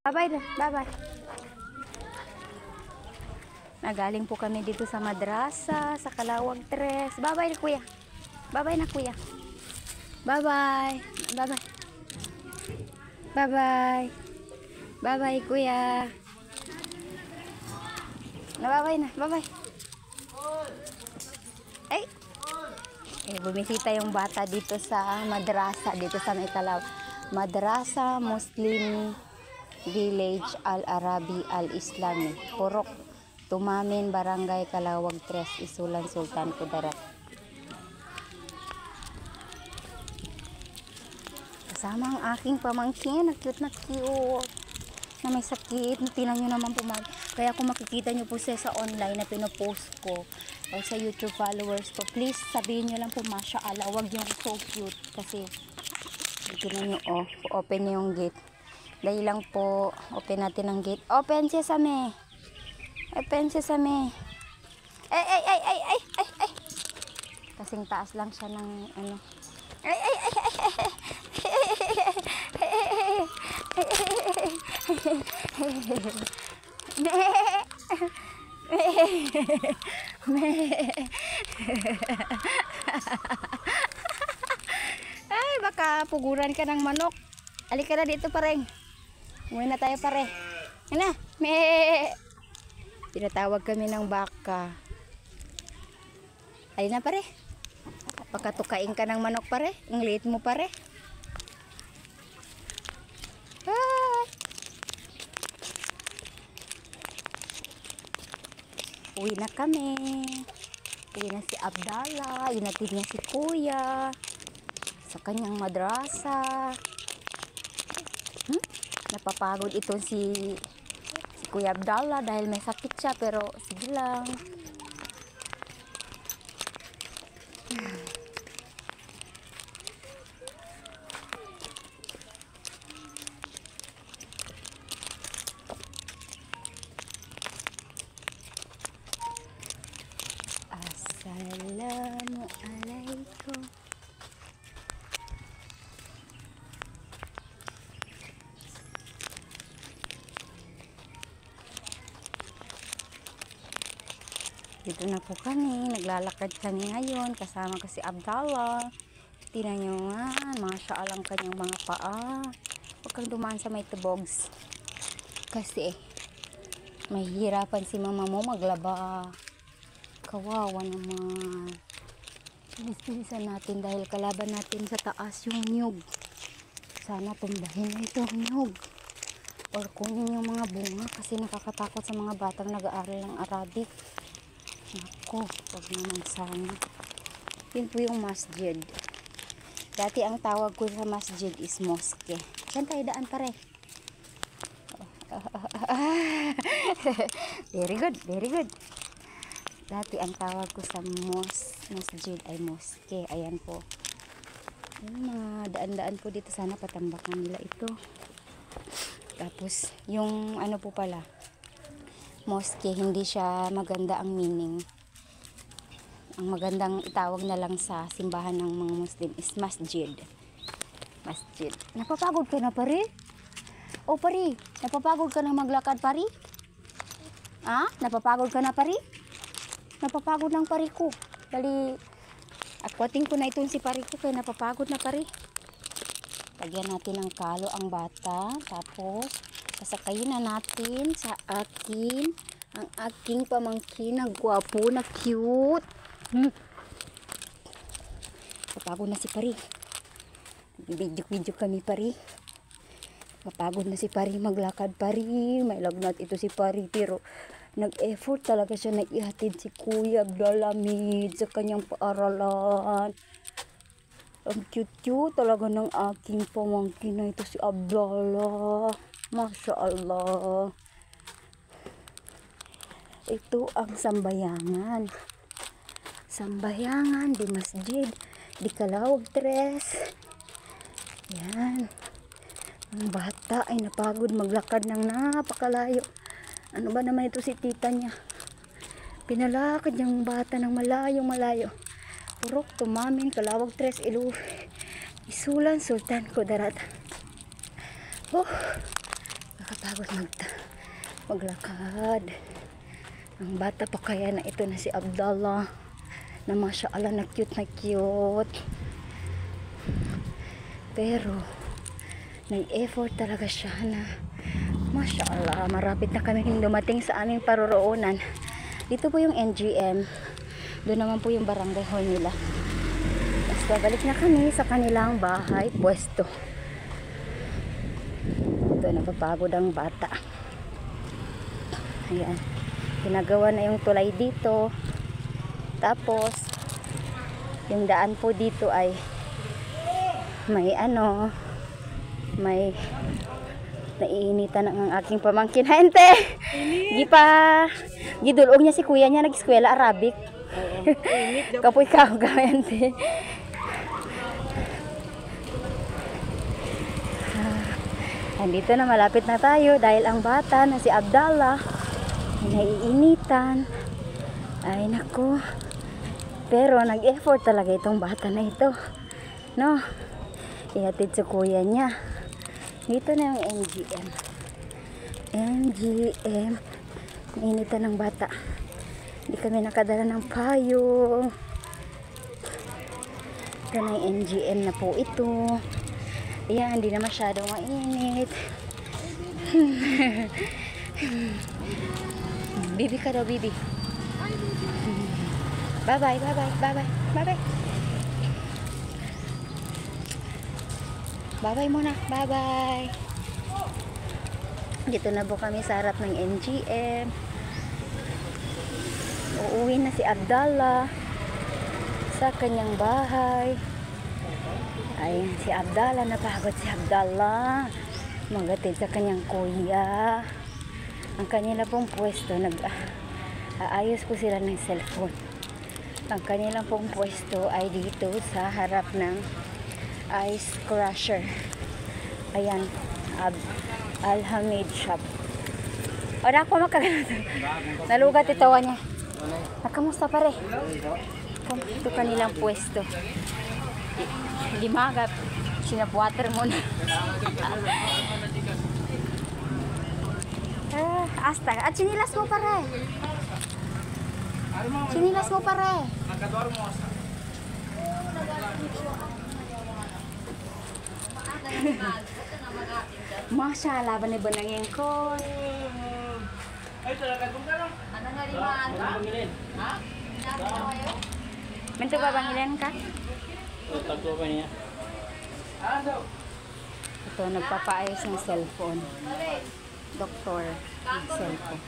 Bye-bye na. Bye-bye. Nagaling po kami dito sa madrasa, sa Kalawag 3. Bye-bye na kuya. Bye-bye na kuya. Bye-bye. Bye-bye. Bye-bye. Bye-bye kuya. Bye-bye na. Bye-bye. Ay. Bumisita yung bata dito sa madrasa, dito sa may Kalawag. Madrasa Muslim Village Al-Arabi Al-Islami. Purok Tumamin, Barangay Kalawag 3, Isulan, Sultan Kudarat. Kasama ang aking pamangkin, cute na cute, na may sakit. Tinan nyo naman po, kaya kung makikita nyo po siya sa online na pinopost ko o sa YouTube followers ko, please sabihin nyo lang po, Masya Allah, wag yung so cute. Kasi tinan nyo, open nyo yung gate. Dahil lang po, open natin ang gate. Open sesame. Open sesame. Ay. Kasing taas lang siya ng ano. Ay. Ay, baka puguran ka ng manok. Halika na dito pareng. Umuwi na tayo pare. Ano? Tinatawag kami ng baka. Ay na pare. Pakatukain ka ng manok pare. Ang liit mo pare. Ah. Uwi na kami. Uwi na si Abdallah. Inatid niya si Kuya sa kanyang madrasa. Napapagod itong si Kuya Abdallah dahil may sakit siya, pero sige lang. Assalamualaikum. Dito na po kami, naglalakad kami ngayon, kasama ko si Abdallah. Tingnan nyo nga, Masya Allah ang kanyang mga paa. Huwag kang dumaan sa may tubogs. Kasi, mahihirapan si mama mo maglaba. Kawawa naman. Bilis-bilisan natin dahil kalaban natin sa taas yung nyug. Sana tumbahin na ito ang nyug. Or kunin yung mga bunga kasi nakakatakot sa mga batang nag-aaral ng Arabic. Ako, wag naman sana. Yun po yung masjid. Dati ang tawag ko sa masjid is mosque. Saan tayo daan pare? Very good, very good. Dati ang tawag ko sa masjid ay mosque. Ayan po. Yung mga daan-daan po dito, sana patambakan nila ito. Tapos, yung ano po pala, mosque, hindi siya maganda ang meaning. Ang magandang itawag na lang sa simbahan ng mga Muslim is masjid. Masjid. Napapagod ka na pare? O pare, napapagod ka na maglakad pare? Ha? Napapagod ka na pare? Napapagod ng pare ko. Dali, akwating ko na itong si pare ko kaya napapagod na pare. Lagyan natin ng kalo ang bata. Tapos, sasakayin na natin sa ang aking pamangkin na gwapo, na cute. Papagod na si pare. Video kami pare. Papagod na si pare maglakad pare. May lagnat ito si pare, pero nag-effort talaga siya, nag-ihatid si Kuya Abdallah sa kanyang paaralan. Ang cute talaga ng aking pamangkin na ito si Abdallah. Masya Allah. Ito ang sambayangan. Sambayangan di masjid di Kalawag 3. Yan. Ang bata ay napagod maglakad ng napakalayo. Ano ba naman ito si tita niya? Pinalakad yung bata ng malayo. Purok Tumamin, Kalawag 3, Isulan, Sultan Kudarat. Oh, nakakapagod maglakad. Ang bata pa kaya na ito na si Abdallah na masyaallah na cute na cute. Pero nag-effort talaga siya na masyaallah. Marapit na kami dumating sa aming paroroonan. Dito po yung NGM. Doon naman po yung barangay hall nila. Tapos babalik na kami sa kanilang bahay pwesto. Ito, napapagod ang bata. Ayan. Ginagawa na yung tulay dito. Tapos, yung daan po dito ay may may naiinitan ang aking pamangkin. Hente! Gidulog niya si kuya niya nag-eskwela Arabic. Kapoy ka, hente. Andito na, malapit na tayo dahil ang bata na si Abdallah ay naiinitan. Ay naku. Pero nag-effort talaga itong bata na ito. No? Ihatid sa kuya niya. Dito na yung NGM. NGM. Nainitan ng bata. Hindi kami nakadala ng payong. Ito na yung NGM na po ito. Ayan, hindi na masyadong mainit. Bibi ka daw, bibi. Bye-bye, bye-bye, bye-bye, bye-bye. Bye-bye muna, bye-bye. Dito na po kami sa harap ng NGM. Uuwi na si Abdallah sa kanyang bahay. Ayan, si Abdallah, napagod si Abdallah. Magatid sa kanyang kuya. Ang kanila pong pwesto, aayos po sila ng cellphone. Ang kanilang pong pwesto ay dito sa harap ng ice crusher. Ayan, Al-Hamid shop. O na ako makagano'n. Nalugat itawa niya. Nakamusta pare? Ito kanilang pwesto. Limagap. Sinap-water muna. Asta. At sinilas mo pare. Sinilas mo pare. Masya Allah, ba nang yengkol? Ay, talaga kung gano'n. Ano nga di ba? Ha? Mento ba bangilan ka? Tatlo pa niya. Ito, nagpapaayos ng cellphone. Doktor, ng cellphone.